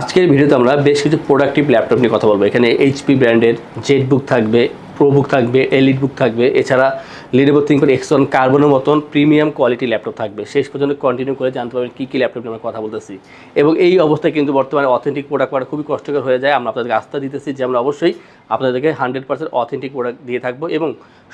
আজকের ভিডিওতে আমরা বেশ কিছু প্রোডাক্টিভ ল্যাপটপ নিয়ে কথা বলবো। এখানে এইচপি ব্র্যান্ডের জেটবুক থাকবে, প্রোবুক থাকবে, এলিটবুক থাকবে, এছাড়া লিনোভো থিংকপ্যাড X1 কার্বনের মতন প্রিমিয়াম কোয়ালিটি ল্যাপটপ থাকবে। শেষ পর্যন্ত কন্টিনিউ করে জানতে পারবেন কী কী ল্যাপটপ নিয়ে আমরা কথা বলতেছি। এবং এই অবস্থায় কিন্তু বর্তমানে অথেন্টিক প্রোডাক্ট পাওয়া খুবই কষ্টকর হয়ে যায়। আমরা আপনাদেরকে আস্থা দিতেছি যে আমরা অবশ্যই আপনাদেরকে 100% অথেন্টিক প্রোডাক্ট দিয়ে থাকবো এবং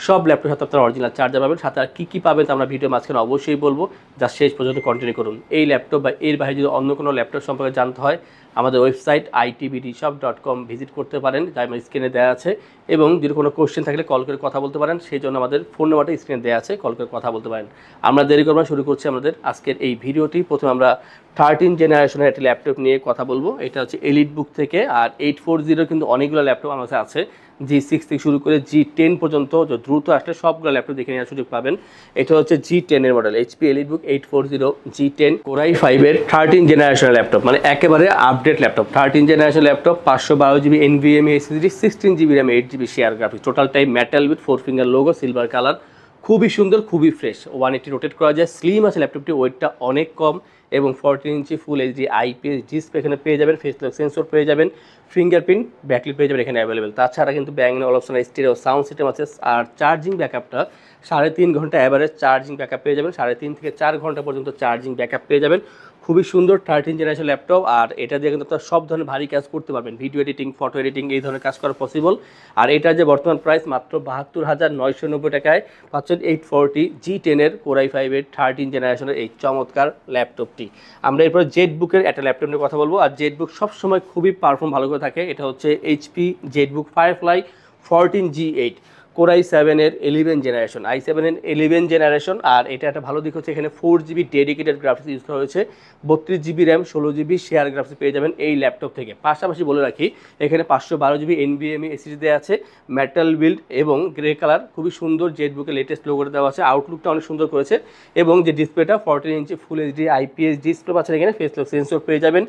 সব ল্যাপটপের সাথে আপনারা অরিজিনাল চার্জার পাবেন। সাথে আর কী পাবেন তা আমরা ভিডিও মাঝখানে অবশ্যই বলবো, যা শেষ পর্যন্ত কন্টিনিউ করুন। এই ল্যাপটপ বা এর বাইরে যদি অন্য কোনো ল্যাপটপ সম্পর্কে জানতে হয় আমাদের ওয়েবসাইট itbdshop.com ভিজিট করতে পারেন, যা আমার স্ক্রিনে দেওয়া আছে। এবং যদি কোনো কোশ্চেন থাকলে কল করে কথা বলতে পারেন, সেই জন্য আমাদের ফোন নাম্বারটা স্ক্রিনে দেওয়া আছে, কল করে কথা বলতে পারেন। আমরা দেরি করবো, শুরু করছি আমাদের আজকের এই ভিডিওটি। প্রথমে আমরা 13 জেনারেশনের একটি ল্যাপটপ নিয়ে কথা বলবো। এটা হচ্ছে এলিটবুক থেকে। আর 840 কিন্তু অনেকগুলো ল্যাপটপ আমার কাছে আছে, G6 থেকে শুরু করে G10 পর্যন্ত। দ্রুত আসলে সবগুলো ল্যাপটপ দেখে নেওয়ার সুযোগ পাবেন। এটা হচ্ছে G10 এর model, HP EliteBook 840 G10 Core i5 এর 13 জেনারেশনের ল্যাপটপ, মানে একেবারে update laptop. 13 generation laptop, 512GB NVMe SSD, 16GB RAM, 8GB share graphics, total type metal with 4 finger logo, silver colour, খুবই সুন্দর, খুবই ফ্রেশ। 180 রোটেট করা যায়, স্লিম আছে ল্যাপটপটি, ওয়েটটা অনেক কম এবং 14 inch full HD IPS display এখানে পেয়ে যাবেন, ফেস লক সেন্সর পেয়ে যাবেন, ফিঙ্গারপ্রিন্ট ব্যাকলিট পেয়ে যাবেন এখানে অ্যাভেলেবেল। তাছাড়া কিন্তু Bang & Olufsen stereo sound system আছে। আর চার্জিং ব্যাকআপটা 3.5 ঘন্টা অ্যাভারেজ চার্জিং ব্যাকআপ পেয়ে যাবেন, 3.5 থেকে 4 ঘন্টা পর্যন্ত চার্জিং ব্যাকআপ পেয়ে যাবেন। খুবই সুন্দর 13 জেনারেশন ল্যাপটপ। আর এটা দিয়ে কিন্তু আপনারা সব ধরনের ভারী কাজ করতে পারবেন, ভিডিও এডিটিং, ফটো এডিটিং, এই ধরনের কাজ করা পসিবল। আর এটার যে বর্তমান প্রাইস মাত্র 72,990 টাকায় পাচ্ছেন 840 G10 এর Core i5 এর 13 জেনারেশনের এই চমৎকার ল্যাপটপটি। আমরা এরপর জেটবুকের একটা ল্যাপটপ নিয়ে কথা বলবো। আর জেটবুক সবসময় খুবই পারফর্ম ভালো করে থাকে। এটা হচ্ছে HP Jetbook Firefly 14G8 Core i7 এর 11 জেনারেশন, i7 এর 11 জেনারেশন। আর এটা একটা ভালো দিক হচ্ছে এখানে 4GB ডেডিকেটেড গ্রাফিক্স ইউজ করা হয়েছে, 32GB RAM, 16GB share graphics পেয়ে যাবেন এই ল্যাপটপ থেকে। পাশাপাশি বলে রাখি এখানে 512GB NVMe SSD দেওয়া আছে, মেটাল বিল্ড এবং গ্রে কালার, খুবই সুন্দর। জেটবুকের লেটেস্ট লোগোটা দেওয়া আছে, আউটলুকটা অনেক সুন্দর করেছে। এবং যে ডিসপ্লেটা 14 inch full HD IPS display পাচ্ছেন, এখানে ফেস লক সেন্সর পেয়ে যাবেন,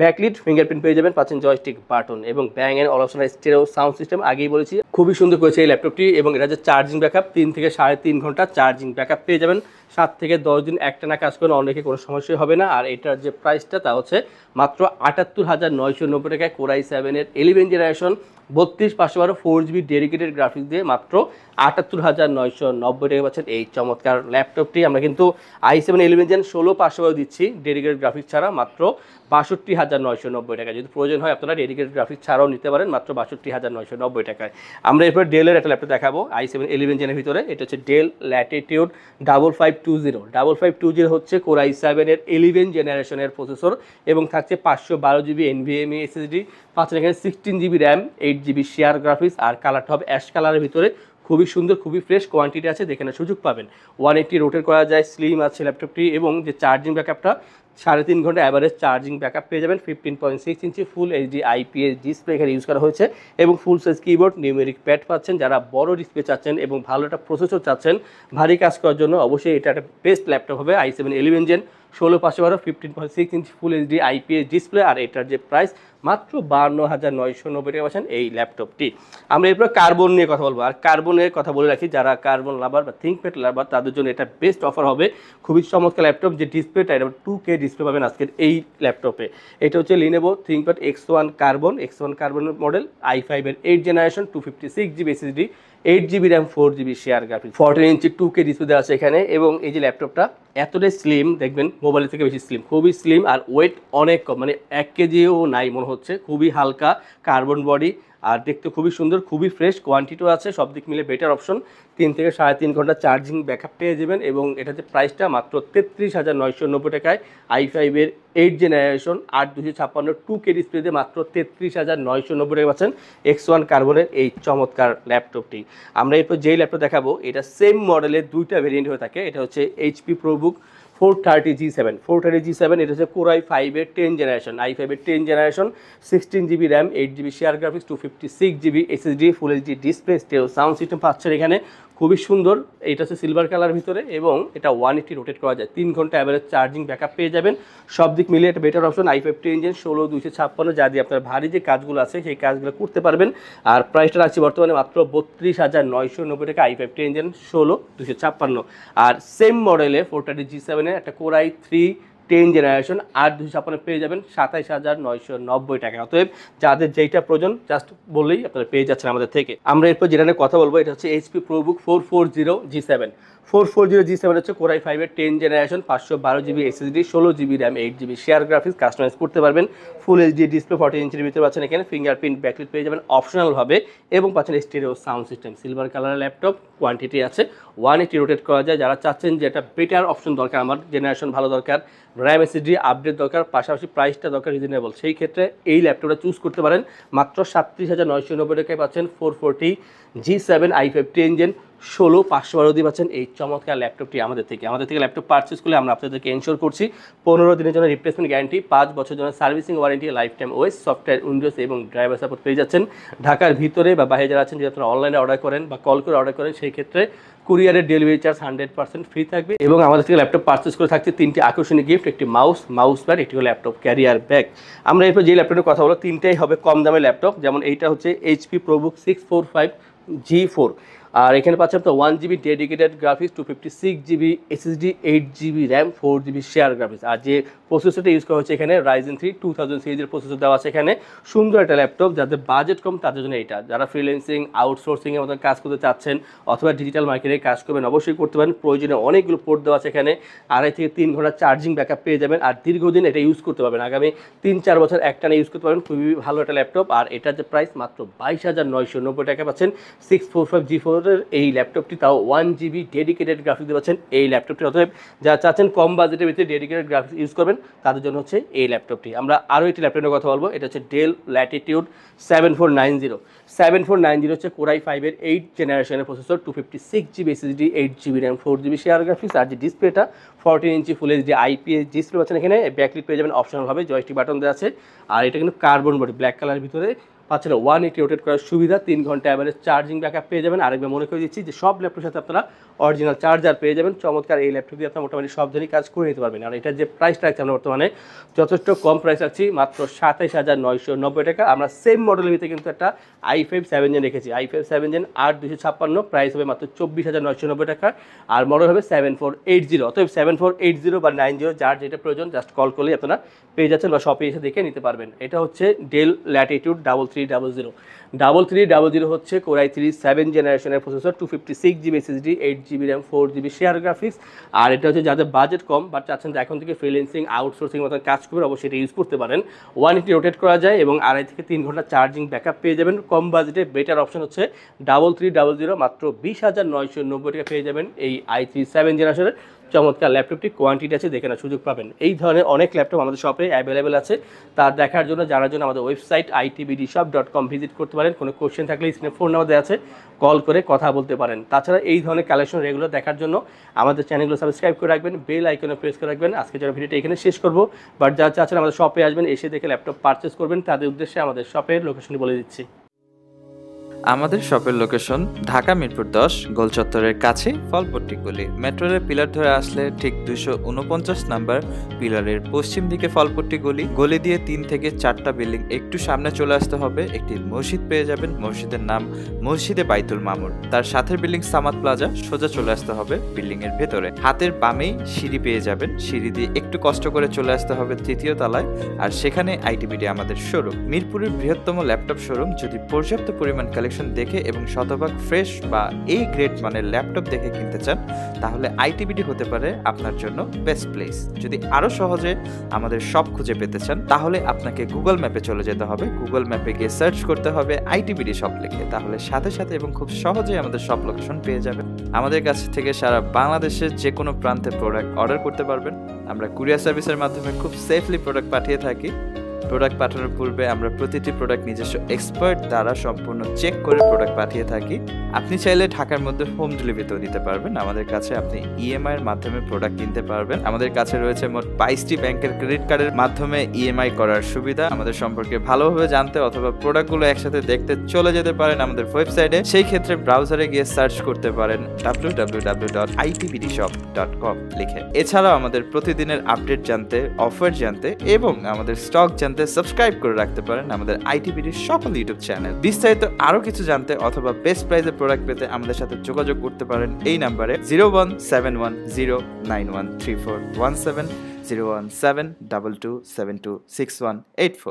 ব্যাকলিট ফিঙ্গারপ্রিন্ট পেয়ে যাবেন, পাচ্ছেন জয়স্টিক বাটন এবং Bang & Olufsen stereo sound system. আগেই বলেছি খুবই সুন্দর করেছে এই ল্যাপটপটি। এবং এটা যে চার্জিং ব্যাকআপ 3 থেকে 3.5 ঘন্টা চার্জিং ব্যাকআপ পেয়ে যাবেন। 7 থেকে 10 দিন একটানা কাজ করেন, অনেকে কোনো সমস্যা হবে না। আর এটার যে প্রাইসটা তা হচ্ছে মাত্র 78,990 টাকায় Core i7 এর 11 জেনারেশন 32/512 4GB ডেডিকেটেড গ্রাফিক্স দিয়ে মাত্র 78,990 টাকা পাচ্ছেন এই চমৎকার ল্যাপটপটি। আমরা কিন্তু i7 11 জেন 16/512 দিচ্ছি ডেডিকেটেড গ্রাফিক্স ছাড়া মাত্র 62,990 টাকা। যদি প্রয়োজন হয় আপনারা ডেডিকেটেড গ্রাফিক্স ছাড়াও নিতে পারেন মাত্র 62,990 টাকায়। আমরা এরপর ডেলের একটা ল্যাপটপ দেখাবো i7 11 জেনের ভিতরে। এটা হচ্ছে ডেল ল্যাটিটিউড 5520। 5520 হচ্ছে Core i7 এর 11 জেনারেশনের প্রসেসর এবং থাকছে 512GB NVMe SSD, পাচ্ছেন এখানে 16GB RAM, 8GB share graphics. আর কালারটা হবে অ্যাশ কালারের ভিতরে, খুবই সুন্দর, খুবই ফ্রেশ, কোয়ান্টিটি আছে, দেখে না সুযোগ পাবেন। 180 রোটেট করা যায়, স্লিম আছে ল্যাপটপটি। এবং যে চার্জিং ব্যাকআপটা 3.5 ঘন্টা অ্যাভারেজ চার্জিং ব্যাকআপ পেয়ে যাবেন। 15.6 ইঞ্চি ফুল এইচডি IPS ডিসপ্লে এখানে ইউজ করা হয়েছে এবং ফুল সাইজ কিবোর্ড, নিউমেরিক প্যাড পাচ্ছেন। যারা বড় ডিসপ্লে চাচ্ছেন এবং ভালো একটা প্রসেসর চাচ্ছেন ভারী কাজ করার জন্য, অবশ্যই এটা একটা বেস্ট ল্যাপটপ হবে i7 11 জেন 16/512 15.6 ইঞ্চি ফুল এইচডি IPS ডিসপ্লে। আর এটার যে প্রাইস মাত্র 52,990 টাকা পাচ্ছেন এই ল্যাপটপটি। আমরা এরপর কার্বন নিয়ে কথা বলবো। আর কার্বনের কথা বলে রাখি, যারা কার্বন লাভার বা থিংকপ্যাড লাভার তাদের জন্য এটা বেস্ট অফার হবে। খুবই চমৎকার ল্যাপটপ, যে ডিসপ্লেটা এটা 2K ডিসপ্লে পাবেন আজকের এই ল্যাপটপে। এটা হচ্ছে Lenovo ThinkPad X1 carbon model, i5 এর 8 generation, 256GB SSD, 8GB RAM, 4GB share graphics, 14 ইঞ্চি 2K ডিসপ্লে দেওয়া আছে এখানে। এবং এই যে ল্যাপটপটা এতটাই স্লিম, দেখবেন মোবাইলের থেকে বেশি স্লিম, খুবই স্লিম। আর ওয়েট অনেক কম, মানে 1 কেজিও নাই মনে হচ্ছে, খুবই হালকা, কার্বন বডি, আর দেখতে খুবই সুন্দর, খুবই ফ্রেশ, কোয়ান্টিটিও আছে, সব দিক মিলে বেটার অপশন। 3 থেকে 3.5 ঘন্টা চার্জিং ব্যাকআপ পেয়ে যাবেন। এবং এটাতে প্রাইসটা মাত্র 33,990 টাকায় i5 এর 8 জেনারেশন 8256 2K ডিসপ্লেতে মাত্র 33,990 টাকা পাচ্ছেন X1 কার্বনের এই চমৎকার ল্যাপটপটি। আমরা এরপর যেই ল্যাপটপ দেখাবো এটা সেম মডেলের দুইটা ভেরিয়েন্ট হয়ে থাকে। এটা হচ্ছে HP ProBook 430G7 এটা হচ্ছে Core i5 এর 10 জেনারেশন, i5 এর 10 generation, 16GB RAM, 8GB share graphics, 256GB SSD, full HD display, stereo sound system পাচ্ছেন এখানে, খুবই সুন্দর। এটা হচ্ছে সিলভার কালার ভিতরে এবং এটা 180 রোটেট করা যায়, 3 ঘন্টা অ্যাভারেজ চার্জিং ব্যাকআপ পেয়ে যাবেন। সব দিক মিলিয়ে একটা বেটার অপশন i5 10 জেন 16256, যা দিয়ে আপনার ভারী যে কাজগুলো আছে সেই কাজগুলো করতে পারবেন। আর প্রাইসটা রাখছি বর্তমানে মাত্র 32,990 টাকা i5 10 জেন 16256। আর সেম মডেলে 430G7 এর একটা Core i3 10 জেনারেশন 8/256 পেয়ে যাবেন 27,990 টাকা। অতএব যাদের যেইটা প্রয়োজন জাস্ট বললেই আপনারা পেয়ে যাচ্ছেন আমাদের থেকে। আমরা এরপর যেটা নিয়ে কথা বলবো এটা হচ্ছে HP ProBook 440G7। 440G7 হচ্ছে Core i5 এর 10 জেনারেশন, 512GB SSD, 16GB RAM, 8GB share graphics, customize করতে পারবেন। ফুল এইচডি ডিসপ্লে 14 ইঞ্চির ভিতরে পাচ্ছেন এখানে, ফিঙ্গারপ্রিন্ট ব্যাকলাইট পেয়ে যাবেন অপশনাল ভাবে, এবং পাচ্ছেন স্টেরিও সাউন্ড সিস্টেম। সিলভার কালারের ল্যাপটপ, কোয়ান্টিটি আছে 180 রোটেট করা যায়। যারা চাচ্ছেন যে একটা বেটার অপশন দরকার, আমার জেনারেশন ভালো দরকার, র্যাম এসএসডি আপডেট দরকার, পাশাপাশি প্রাইসটা দরকার রিজনেবল, সেই ক্ষেত্রে এই ল্যাপটপটা চুজ করতে পারেন। মাত্র 37,990 টাকায় পাচ্ছেন 440G7 i5 10 জেন 16,512 দিয়ে পাচ্ছেন এই চমৎকার ল্যাপটপটি আমাদের থেকে। ল্যাপটপ পারচেস করলে আমরা আপনাদেরকে এনশোর করছি 15 দিনের জন্য রিপ্লেসমেন্ট গ্যারান্টি, 5 বছরের জন্য servicing warranty, life time OS, software, Windows এবং ড্রাইভার সাপোর্ট পেয়ে যাচ্ছেন। ঢাকার ভিতরে বা বাইরে যারা আছেন, যদি আপনারা অনলাইনে অর্ডার করেন বা কল করে অর্ডার করেন, সেই ক্ষেত্রে কুরিয়ারের ডেলিভারি চার্জ 100% ফ্রি থাকবে। এবং আমাদের থেকে ল্যাপটপ পারচেস করে থাকছে 3টি আকর্ষণীয় গিফট, একটি মাউস প্যাড, একটি হলো ল্যাপটপ ক্যারিয়ার ব্যাগ। আমরা এরপর যে ল্যাপটপের কথা বলো, তিনটাই হবে কম দামের ল্যাপটপ। যেমন এইটা হচ্ছে HP ProBook 645G4, আর এখানে পাচ্ছেন আপনার 1GB dedicated graphics, 256GB SSD, 8GB RAM, 4GB share graphics. আর যে প্রসেসরটা ইউজ করা হচ্ছে এখানে Ryzen 3 2000 সিরিজের প্রসেসর দেওয়া আছে এখানে। সুন্দর একটা ল্যাপটপ, যাদের বাজেট কম তাদের জন্য এটা। যারা ফ্রিল্যান্সিং, আউটসোর্সিংয়ের মতো কাজ করতে চাচ্ছেন অথবা ডিজিটাল মার্কেটে কাজ করবেন, অবশ্যই করতে পারেন। প্রয়োজনে অনেকগুলো পোর্ট দেওয়া আছে এখানে, 2.5 থেকে 3 ঘন্টা চার্জিং ব্যাকআপ পেয়ে যাবেন, আর দীর্ঘদিন এটা ইউজ করতে পারবেন, আগামী 3-4 বছর একটানা ইউজ করতে পারবেন। খুবই ভালো একটা ল্যাপটপ। আর এটার যে প্রাইস মাত্র 22,990 টাকা পাচ্ছেন 645G4 এর এই ল্যাপটপটি, তাও 1GB ডেডিকেটেড গ্রাফিক্স দিয়ে পাচ্ছেন এই ল্যাপটপটি। অতএব যারা চাচ্ছেন কম বাজেটের ভিতরে ডেডিকেটেড গ্রাফিক্স ইউজ করবেন তাদের জন্য হচ্ছে এই ল্যাপটপটি। আমরা আরও একটি ল্যাপটপের কথা বলবো, এটা হচ্ছে ডেল ল্যাটিটিউড 7490। 7490 হচ্ছে Core i5 এর 8 জেনারেশনের processor, 256GB SSD, 8GB RAM, 4GB share graphics. আর যে ডিসপ্লেটা 14 inch full HD IPS display পাচ্ছেন এখানে, ব্যাকলাইট পেয়ে যাবেন অপশনালভাবে, জয়স্টিক বাটন দেওয়া আছে। আর এটা কিন্তু কার্বন বডি, ব্ল্যাক কালারের ভিতরে পাচ্ছেন 180 রোটেট করার সুবিধা, 3 ঘন্টা অ্যাভারেজ চার্জিং ব্যাকআপ পেয়ে যাবেন। আরেকবার মনে করে দিচ্ছি যে সব ল্যাপটপের সাথে আপনারা অরিজিনাল চার্জার পেয়ে যাবেন। চমৎকার এই ল্যাপটপ দিয়ে আপনারা মোটামুটি সব ধরনের কাজ করে নিতে পারবেন। আর এটার যে প্রাইসটা রাখছি আমরা বর্তমানে যথেষ্ট কম প্রাইস রাখছি, মাত্র 27,990 টাকা। আমরা সেম মডেলের ভিতরে কিন্তু একটা i5 7 জেন রেখেছি, i5 7 জেন 8/256, প্রাইস হবে মাত্র 24,990 টাকা, আর মডেল হবে 7480। অতএব 7480 বা 90 যার যেটা প্রয়োজন জাস্ট কল করলেই আপনারা পেয়ে যাচ্ছেন বা শপে এসে দেখে নিতে পারবেন। এটা হচ্ছে ডেল ল্যাটিটিউড 3300 হচ্ছে Core i3 7 জেনারেশনের processor, 256GB SSD, 8GB RAM, 4GB share graphics. আর এটা হচ্ছে যাদের বাজেট কম বাট চাচ্ছেন যে এখন থেকে ফ্রিল্যান্সিং, আউটসোর্সিং মতো কাজ করবেন, অবশ্যই এটা ইউজ করতে পারেন। 180 রোটেট করা যায় এবং 2.5 থেকে 3 ঘন্টা চার্জিং ব্যাকআপ পেয়ে যাবেন। কম বাজেটে বেটার অপশন হচ্ছে 3300, মাত্র 20,990 টাকা পেয়ে যাবেন এই i3 7 জেনারেশনের চমৎকার ল্যাপটপটি। কোয়ান্টিটি আছে, দেখে না সুযোগ পাবেন। এই ধরনের অনেক ল্যাপটপ আমাদের শপে অ্যাভেলেবেল আছে, তা দেখার জন্য জানার জন্য আমাদের ওয়েবসাইট itbdshop.com ভিজিট করতে পারেন। কোনো কোশ্চেন থাকলে স্ক্রিনে ফোন নাম্বার দেওয়া আছে, কল করে কথা বলতে পারেন। তাছাড়া এই ধরনের কালেকশন রেগুলার দেখার জন্য আমাদের চ্যানেলগুলো সাবস্ক্রাইব করে রাখবেন, বেল আইকনে প্রেস করে রাখবেন। আজকে যারা ভিডিওটা এখানে শেষ করবো, বাট যারা চাচ্ছেন আমাদের শপে আসবেন, এসে দেখে ল্যাপটপ পারচেস করবেন, তাদের উদ্দেশ্যে আমাদের শপের লোকেশনটি বলে দিচ্ছি। আমাদের শপের লোকেশন ঢাকা মিরপুর 10 গোল চত্বরের কাছে ফলপট্টি গলি। মেট্রো রেল পিলার ধরে আসলে ঠিক 249 নাম্বার পিলারের পশ্চিম দিকে ফলপট্টি গলি। গলি দিয়ে 3 থেকে 4টা বিল্ডিং একটু সামনে চলে আসতে হবে, একটি মসজিদ পেয়ে যাবেন। মসজিদের নাম মসজিদে বাইতুল মামুর। তার সাথের বিল্ডিং সামাদ প্লাজা, সোজা চলে আসতে হবে বিল্ডিং এর ভেতরে। হাতের বামেই সিঁড়ি পেয়ে যাবেন, সিঁড়ি দিয়ে একটু কষ্ট করে চলে আসতে হবে 3য় তলায়, আর সেখানে আইটিবিডি আমাদের শোরুম। মিরপুরের বৃহত্তম ল্যাপটপ শোরুম। যদি পর্যাপ্ত পরিমাণ দেখে এবং শতভাগ ফ্রেশ বা এই গ্রেড মানের ল্যাপটপ দেখে কিনতে চান, তাহলে আইটিবিডি হতে পারে আপনার জন্য বেস্ট প্লেস। যদি আরো সহজে আমাদের শপ খুঁজে পেতে চান, তাহলে আপনাকে গুগল ম্যাপে চলে যেতে হবে। গুগল ম্যাপে গিয়ে সার্চ করতে হবে আইটিবিডি শপ লিখে, তাহলে সাথে সাথে এবং খুব সহজেই আমাদের শপ লোকেশন পেয়ে যাবেন। আমাদের কাছ থেকে সারা বাংলাদেশের যে কোনো প্রান্তে প্রোডাক্ট অর্ডার করতে পারবেন। আমরা কুরিয়ার সার্ভিসের মাধ্যমে খুব সেফলি প্রোডাক্ট পাঠিয়ে থাকি। প্রোডাক্ট পাঠানোর পূর্বে আমরা প্রতিটি প্রোডাক্ট নিজস্ব এক্সপার্ট দ্বারা সম্পূর্ণ চেক করে প্রোডাক্ট পাঠিয়ে থাকি। আপনি চাইলে ঢাকার মধ্যে হোম ডেলিভারিতেও দিতে পারবেন। আমাদের কাছে আপনি ইএমআই এর মাধ্যমে প্রোডাক্ট কিনতে পারবেন। আমাদের কাছে রয়েছে মোট 22টি ব্যাংকের ক্রেডিট কার্ডের মাধ্যমে ইএমআই করার সুবিধা। আমাদের সম্পর্কে ভালোভাবে জানতে অথবা প্রোডাক্টগুলো একসাথে দেখতে চলে যেতে পারেন আমাদের ওয়েবসাইটে। সেই ক্ষেত্রে ব্রাউজারে গিয়ে সার্চ করতে পারেন www.itbdshop.com লিখে। এছাড়াও আমাদের প্রতিদিনের আপডেট জানতে, অফার জানতে এবং আমাদের স্টক জানতে সাবস্ক্রাইব করে রাখতে পারেন আমাদের আইটিবিডির সকল ইউটিউব চ্যানেল। বিস্তারিত আরো কিছু জানতে অথবা বেস্ট প্রাইসে প্রোডাক্ট পেতে আমাদের সাথে যোগাযোগ করতে পারেন এই নাম্বারে 01710913417। 01722726184।